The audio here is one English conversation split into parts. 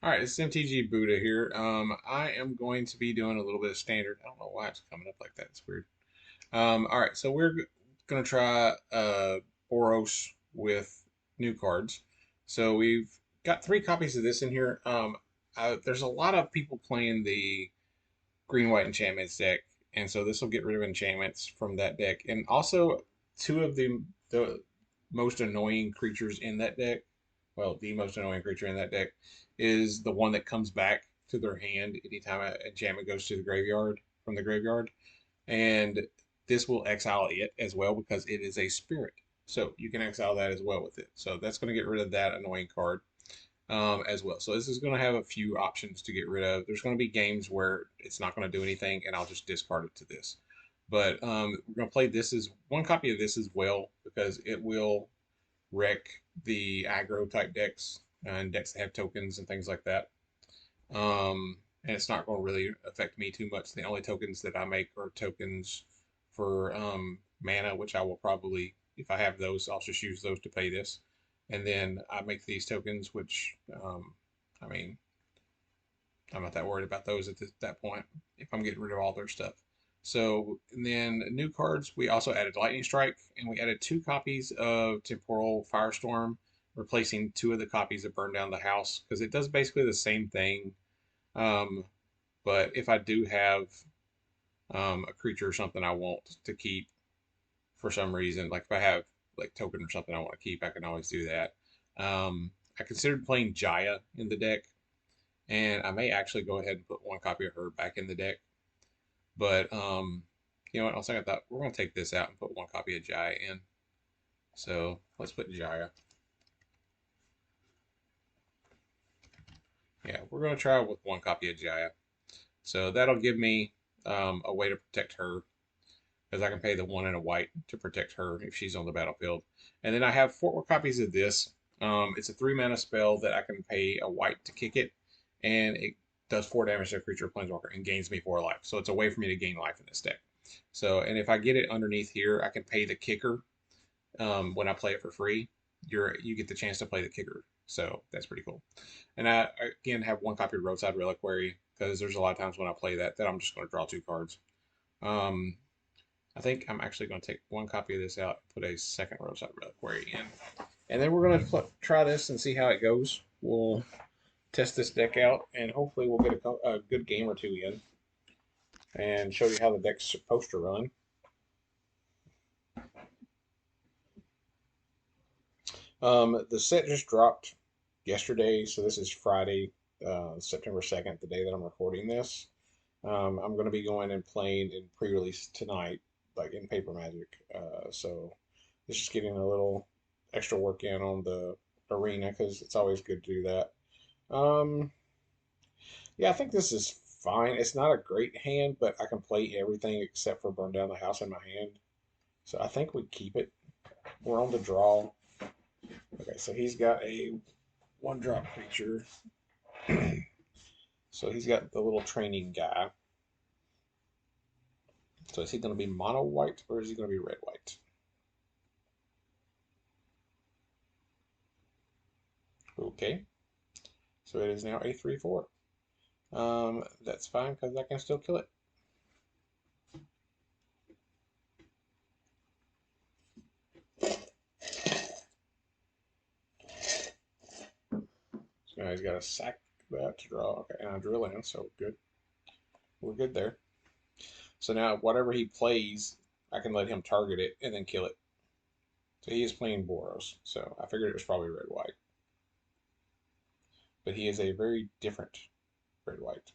All right, it's MTG Buddha here. I am going to be doing a little bit of standard. I don't know why it's coming up like that. It's weird. All right, so we're going to try Boros with new cards. So we've got three copies of this in here. There's a lot of people playing the green white enchantments deck, and so this will get rid of enchantments from that deck, and also two of the most annoying creatures in that deck. Well, the most annoying creature in that deck is the one that comes back to their hand anytime an enchantment goes to the graveyard from the graveyard, and this will exile it as well because it is a spirit. So you can exile that as well with it. So that's going to get rid of that annoying card as well. So this is going to have a few options to get rid of. There's going to be games where it's not going to do anything, and I'll just discard it to this. But we're going to play this as one copy of this as well because it will wreck the aggro type decks and decks that have tokens and things like that. And it's not going to really affect me too much. The only tokens that I make are tokens for mana, which I will probably, if I have those, I'll just use those to pay this. And then I make these tokens, which, I mean, I'm not that worried about those at that point if I'm getting rid of all their stuff. So, and then new cards, we also added Lightning Strike, and we added two copies of Temporal Firestorm, replacing two of the copies that Burn Down the House, because it does basically the same thing. Um, but if I do have a creature or something I want to keep for some reason, like if I have like token or something I want to keep, I can always do that. I considered playing Jaya in the deck, and I may actually go ahead and put one copy of her back in the deck. But you know what? Also, I thought we're going to take this out and put one copy of Jaya in. So let's put Jaya. Yeah, we're going to try with one copy of Jaya. So that'll give me a way to protect her, because I can pay the one and a white to protect her if she's on the battlefield. And then I have four more copies of this. It's a 3 mana spell that I can pay a white to kick it, and it does 4 damage to a creature or planeswalker and gains me 4 life. So it's a way for me to gain life in this deck. So, and if I get it underneath here, I can pay the kicker when I play it for free. You get the chance to play the kicker. So that's pretty cool. And I again have one copy of Roadside Reliquary because there's a lot of times when I play that I'm just going to draw 2 cards. Um, I think I'm actually going to take one copy of this out and put a second Roadside Reliquary in. And then we're going to try this and see how it goes. We'll test this deck out, and hopefully we'll get a good game or two in and show you how the deck's supposed to run. The set just dropped yesterday, so this is Friday, September 2nd, the day that I'm recording this. I'm going to be going and playing in pre-release tonight, like in Paper Magic. So it's just getting a little extra work in on the arena because it's always good to do that. Yeah, I think this is fine. It's not a great hand, but I can play everything except for Burn Down the House in my hand. So I think we keep it. We're on the draw. Okay, so he's got a 1-drop creature. So he's got the little training guy. So is he going to be mono white or is he going to be red white? Okay. So it is now a 3/4. That's fine because I can still kill it. So now he's got to sack that to draw. Okay, and I drill in, so good. We're good there. So now whatever he plays, I can let him target it and then kill it. So he is playing Boros. So I figured it was probably red white. But he is a very different red white.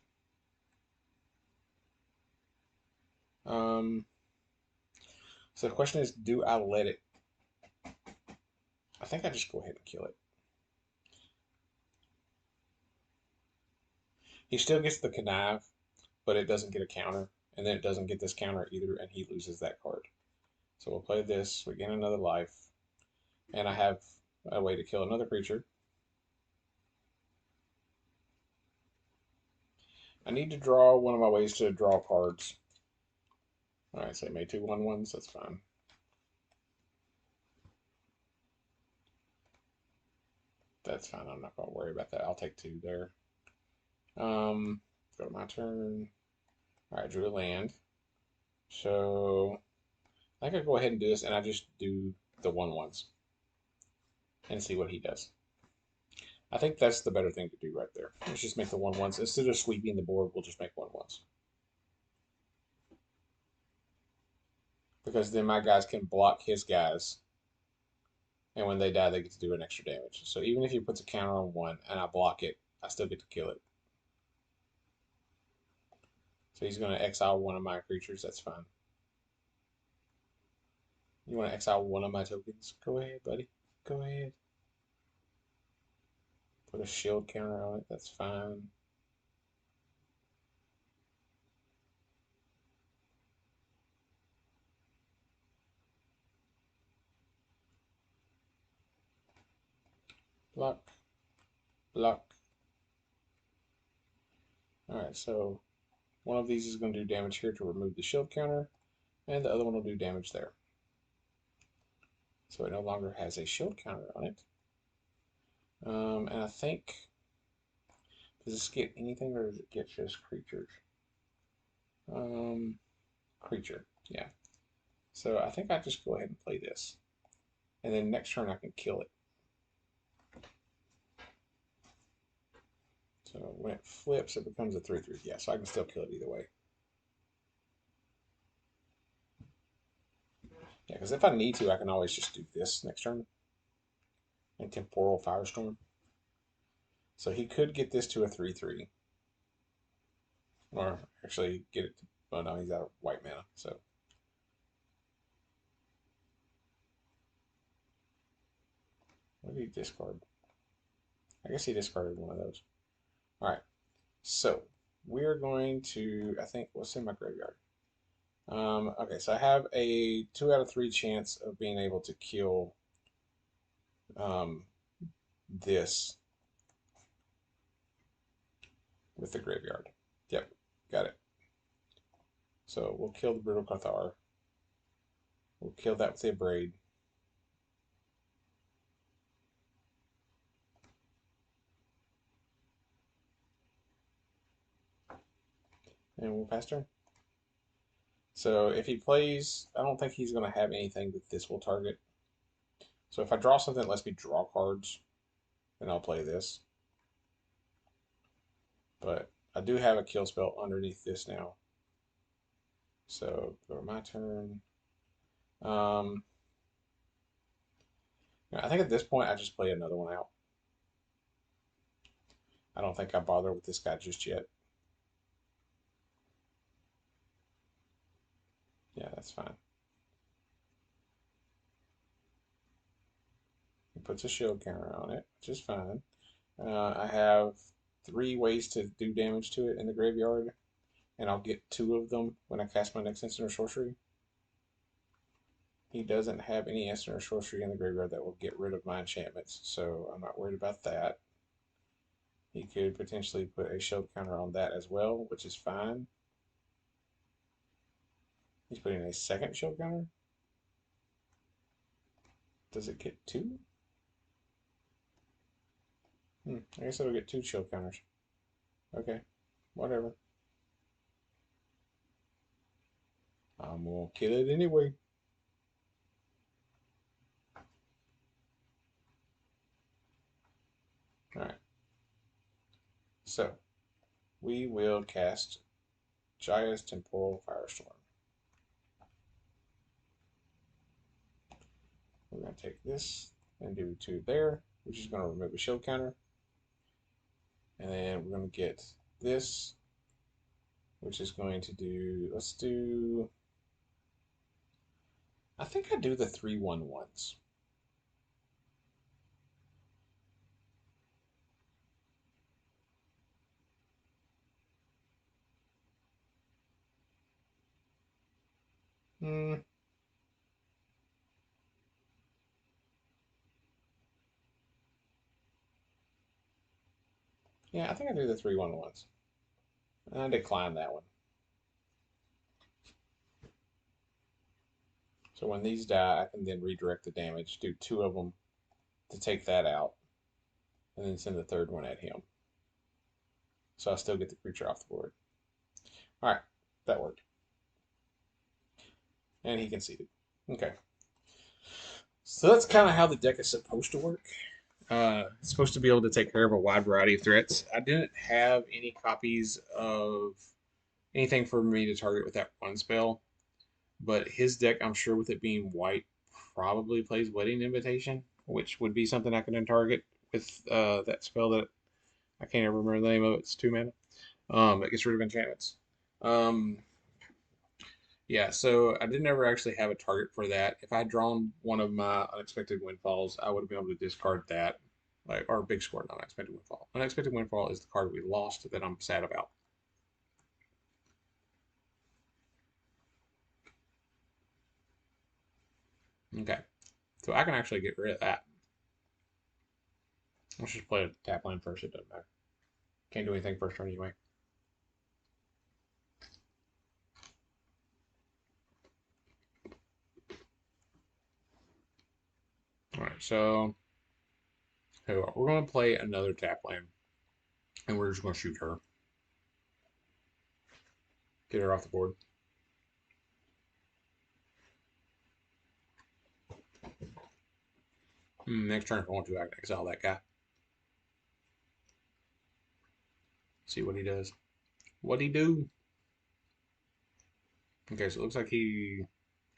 So the question is, do I let it? I think I just go ahead and kill it. He still gets the connive, but it doesn't get a counter, and then it doesn't get this counter either, and he loses that card. So we'll play this, we gain another life, and I have a way to kill another creature. I need to draw one of my ways to draw cards. Alright, so I made 2 1/1s, that's fine. That's fine, I'm not going to worry about that. I'll take 2 there. Go to my turn. All right, drew a land. So I could go ahead and do this, and I just do the 1/1s and see what he does. I think that's the better thing to do right there. Let's just make the 1/1s. Instead of sweeping the board, we'll just make 1/1s. Because then my guys can block his guys, and when they die, they get to do an extra damage. So even if he puts a counter on one and I block it, I still get to kill it. So he's going to exile one of my creatures. That's fine. You want to exile one of my tokens? Go ahead, buddy. Go ahead. Put a shield counter on it. That's fine. Block. Block. Alright, so one of these is going to do damage here to remove the shield counter, and the other one will do damage there. So it no longer has a shield counter on it. And I think, does this get anything or does it get just creatures? Creature, yeah. So I think I just go ahead and play this. And then next turn I can kill it. So when it flips, it becomes a 3/3. Yeah, so I can still kill it either way. Yeah, because if I need to, I can always just do this next turn. And Temporal Firestorm. So he could get this to a 3/3. Or actually get it to, oh no, he's out of white mana, so. What did he discard? I guess he discarded one of those. Alright, so we're going to, I think, what's in my graveyard? Okay, so I have a 2 out of 3 chance of being able to kill this with the graveyard. Yep, got it. So we'll kill the Brutal Cathar. We'll kill that with the Abrade. And we'll pass turn. So if he plays, I don't think he's going to have anything that this will target. So if I draw something that lets me draw cards, then I'll play this. But I do have a kill spell underneath this now. So for my turn, I think at this point I just play another one out. I don't think I bother with this guy just yet. Yeah, that's fine. He puts a shield counter on it, which is fine. I have 3 ways to do damage to it in the graveyard, and I'll get 2 of them when I cast my next instant or sorcery. He doesn't have any instant or sorcery in the graveyard that will get rid of my enchantments, so I'm not worried about that. He could potentially put a shield counter on that as well, which is fine. He's putting a second shield counter. Does it get 2? I guess it'll get 2 shield counters. Okay, whatever. I'm gonna kill it anyway. Alright. So, we will cast Jaya's Temporal Firestorm. We're going to take this and do 2 there, which is going to remove a shield counter. And then we're going to get this, which is going to do, let's do, I think I do the 3/1/1s. Hmm. Yeah, I think I do the 3/1/1s. And I decline that one. So when these die, I can then redirect the damage, do 2 of them to take that out, and then send the third one at him. So I still get the creature off the board. All right, that worked. And he conceded. Okay. So that's kind of how the deck is supposed to work. It's supposed to be able to take care of a wide variety of threats. I didn't have any copies of anything for me to target with that one spell, but his deck, I'm sure with it being white, probably plays Wedding Invitation, which would be something I can target with that spell that I can't ever remember the name of it. It's 2 mana. It gets rid of enchantments. Um, yeah, so I didn't ever actually have a target for that. If I had drawn one of my unexpected windfalls, I would have been able to discard that. Like, or big score, not unexpected windfall. Unexpected windfall is the card we lost that I'm sad about. Okay, so I can actually get rid of that. Let's just play a tap land first. It doesn't matter. Can't do anything first turn anyway. All right, so we're going to play another tap land, and we're just going to shoot her. Get her off the board. Next turn, if I want to, I can exile that guy. See what he does. What'd he do? Okay, so it looks like he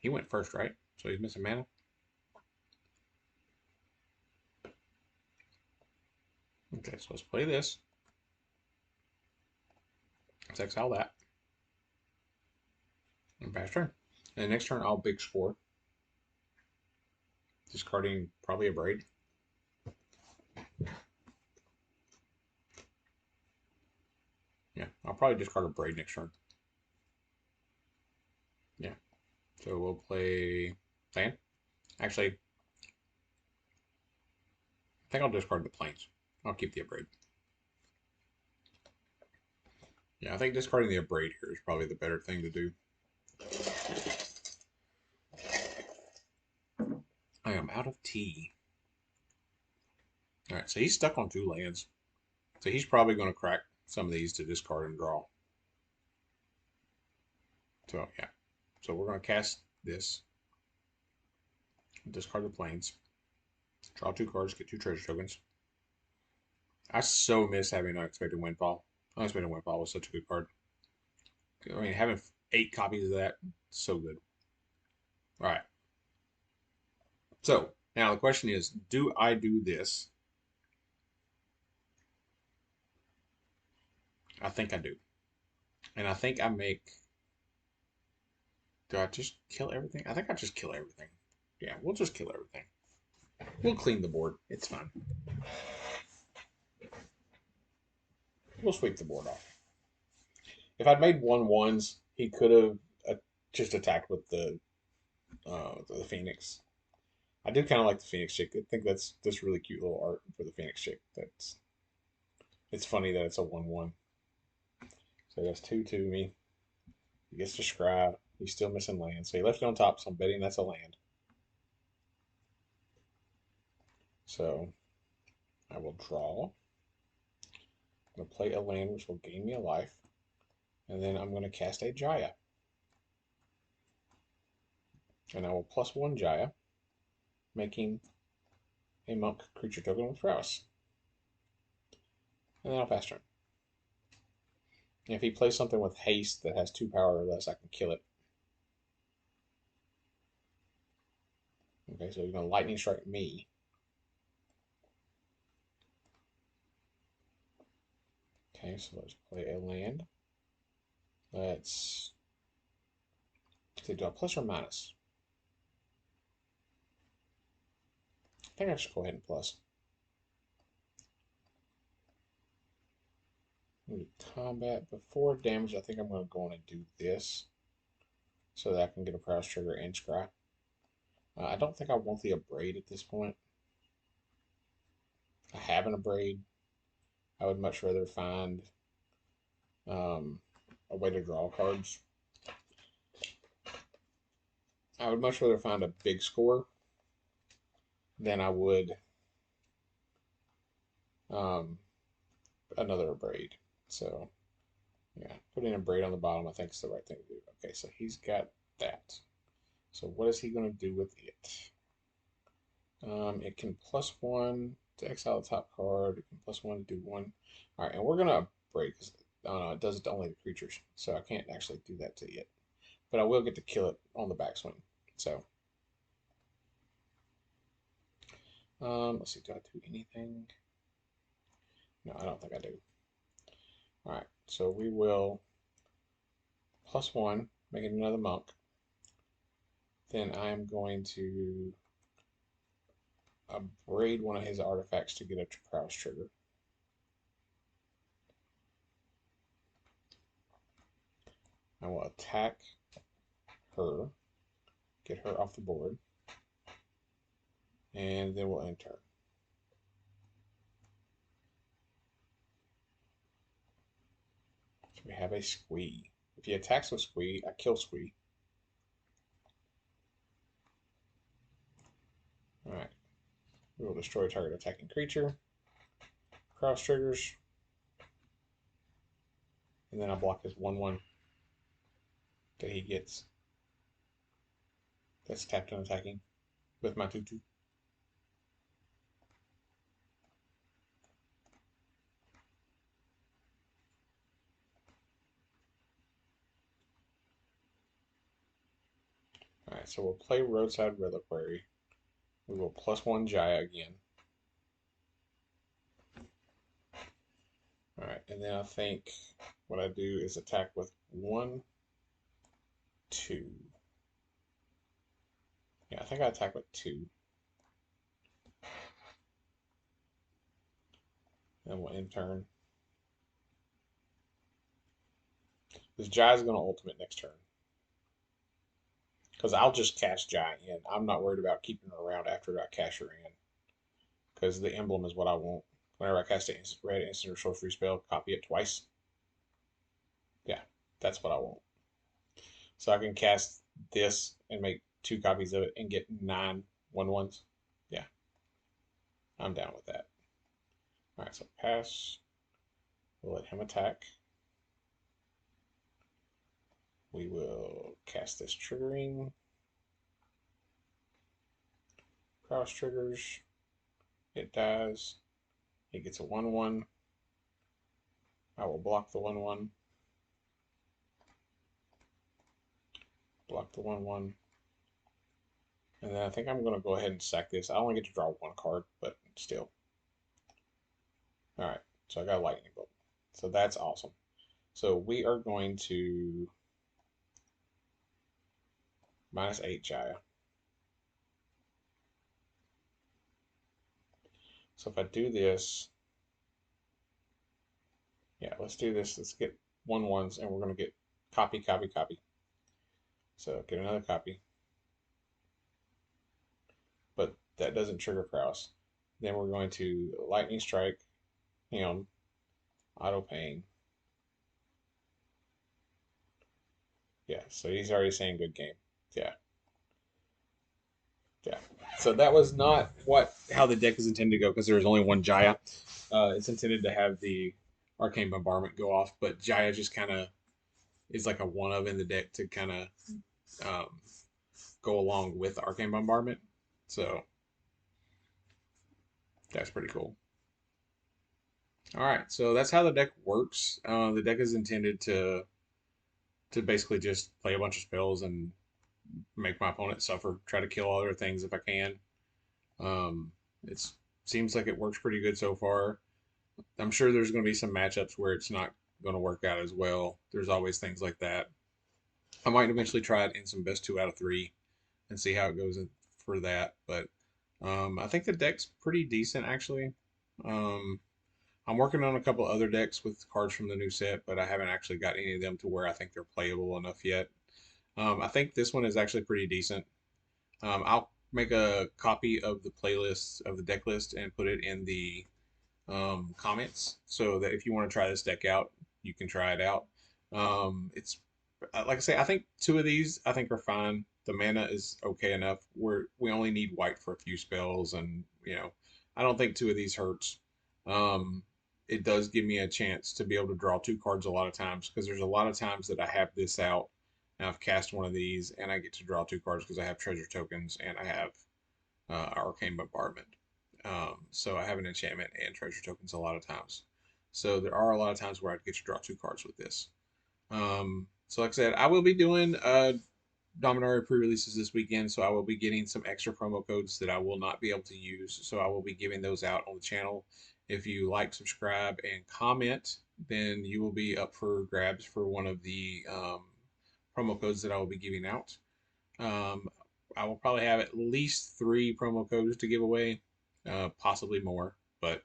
went first, right? So he's missing mana. Okay, so let's play this. Let's exile that. And pass turn. And next turn, I'll big score. Discarding probably a braid. Yeah, I'll probably discard a braid next turn. Yeah. So we'll play land. Actually, I think I'll discard the plains. I'll keep the abrade. Yeah, I think discarding the abrade here is probably the better thing to do. I am out of tea. All right, so he's stuck on 2 lands. So he's probably going to crack some of these to discard and draw. So, yeah. So we're going to cast this. Discard the plains. Draw 2 cards, get 2 treasure tokens. I so miss having Unexpected Windfall. Unexpected Windfall was such a good card. I mean, having 8 copies of that, so good. All right. So, now the question is, do I do this? I think I do. And I think I make... Do I just kill everything? I think I just kill everything. Yeah, we'll just kill everything. We'll clean the board. It's fine. We'll sweep the board off. If I'd made 1/1s, he could have just attacked with the Phoenix. I do kind of like the Phoenix chick. I think that's really cute little art for the Phoenix chick. It's funny that it's a 1/1. So that's 2/2 me. He gets to scry. He's still missing land. So he left it on top, so I'm betting that's a land. So I will draw. I'm going to play a land which will gain me a life. And then I'm going to cast a Jaya. And I will +1 Jaya, making a monk creature token with prowess. And then I'll pass turn. And if he plays something with haste that has 2 power or less, I can kill it. Okay, so he's going to lightning strike me. Okay, so let's play a land. Let's do a plus or minus. I think I should go ahead and plus. Combat before damage. I think I'm going to go on and do this so that I can get a prowess trigger and scry. I don't think I want the abrade at this point. I have an abrade. I would much rather find a way to draw cards. I would much rather find a big score than I would another abrade. So yeah, putting a braid on the bottom I think is the right thing to do. Okay, so he's got that. So what is he going to do with it? It can +1 to exile the top card. It can +1 to do one. All right, and we're gonna break. It does it to only the creatures, so I can't actually do that to it. But I will get to kill it on the backswing. So, let's see. Do I do anything? No, I don't think I do. All right, so we will +1, make it another monk. Then I am going to braid one of his artifacts to get a prowess trigger. I will attack her, get her off the board, and then we'll end turn. So we have a Squee. If he attacks with Squee, I kill Squee. Alright. We will destroy target attacking creature. Cross triggers. And then I block his 1/1 that he gets. That's tapped and attacking with my 2/2. Alright, so we'll play Roadside Reliquary. We will +1 Jaya again. Alright, and then I think what I do is attack with 1, 2. Yeah, I think I attack with 2. Then we'll end turn. This Jaya's going to ultimate next turn. Because I'll just cast Jaya in. I'm not worried about keeping her around after I cast her in. Because the emblem is what I want. Whenever I cast a red instant or sorcery spell, copy it twice. Yeah, that's what I want. So I can cast this and make 2 copies of it and get 9 1/1s. Yeah, I'm down with that. Alright, so pass. We'll let him attack. We will cast this triggering. Cross triggers. It dies. It gets a 1/1. I will block the 1/1. Block the 1/1. And then I think I'm going to go ahead and sack this. I only get to draw 1 card, but still. Alright, so I got a lightning bolt. So that's awesome. So we are going to -8 Jaya. So if I do this, yeah, let's do this. Let's get 1/1s and we're going to get copy, copy, copy. So get another copy. But that doesn't trigger prowess. Then we're going to lightning strike him, auto pain. Yeah, so he's already saying good game. Yeah. Yeah. So that was not how the deck is intended to go because there was only one Jaya. It's intended to have the Arcane Bombardment go off, but Jaya just kind of is like a one of in the deck to kind of um, go along with Arcane Bombardment. So that's pretty cool. All right, so that's how the deck works. The deck is intended to basically just play a bunch of spells and make my opponent suffer. Try to kill other things if I can. It seems like it works pretty good so far. I'm sure there's going to be some matchups where it's not going to work out as well. There's always things like that. I might eventually try it in some best 2 out of 3 and see how it goes for that. But I think the deck's pretty decent actually. Um, I'm working on a couple other decks with cards from the new set, but I haven't actually got any of them to where I think they're playable enough yet. I think this one is actually pretty decent. I'll make a copy of the playlist of the deck list and put it in the comments so that if you want to try this deck out, you can try it out. It's like I say, I think 2 of these I think are fine. The mana is okay enough. We only need white for a few spells, and I don't think 2 of these hurts. Um, it does give me a chance to be able to draw 2 cards a lot of times, because there's a lot of times that I have this out and I've cast one of these and I get to draw 2 cards because I have treasure tokens and I have Arcane Bombardment. So I have an enchantment and treasure tokens a lot of times. So there are a lot of times where I get to draw 2 cards with this. So like I said, I will be doing Dominaria pre-releases this weekend, so I will be getting some extra promo codes that I will not be able to use. So I will be giving those out on the channel. If you like, subscribe, and comment, then you will be up for grabs for one of the promo codes that I will be giving out. I will probably have at least 3 promo codes to give away, possibly more, but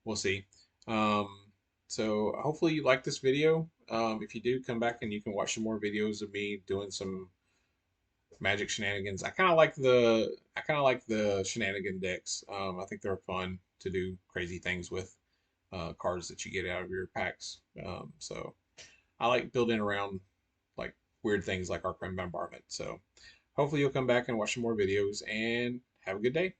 we'll see. So hopefully you like this video. If you do, come back and you can watch some more videos of me doing some Magic shenanigans. I kind of like the shenanigan decks. I think they're fun to do crazy things with cards that you get out of your packs. So I like building around like weird things like Arcane Bombardment. So hopefully you'll come back and watch some more videos and have a good day.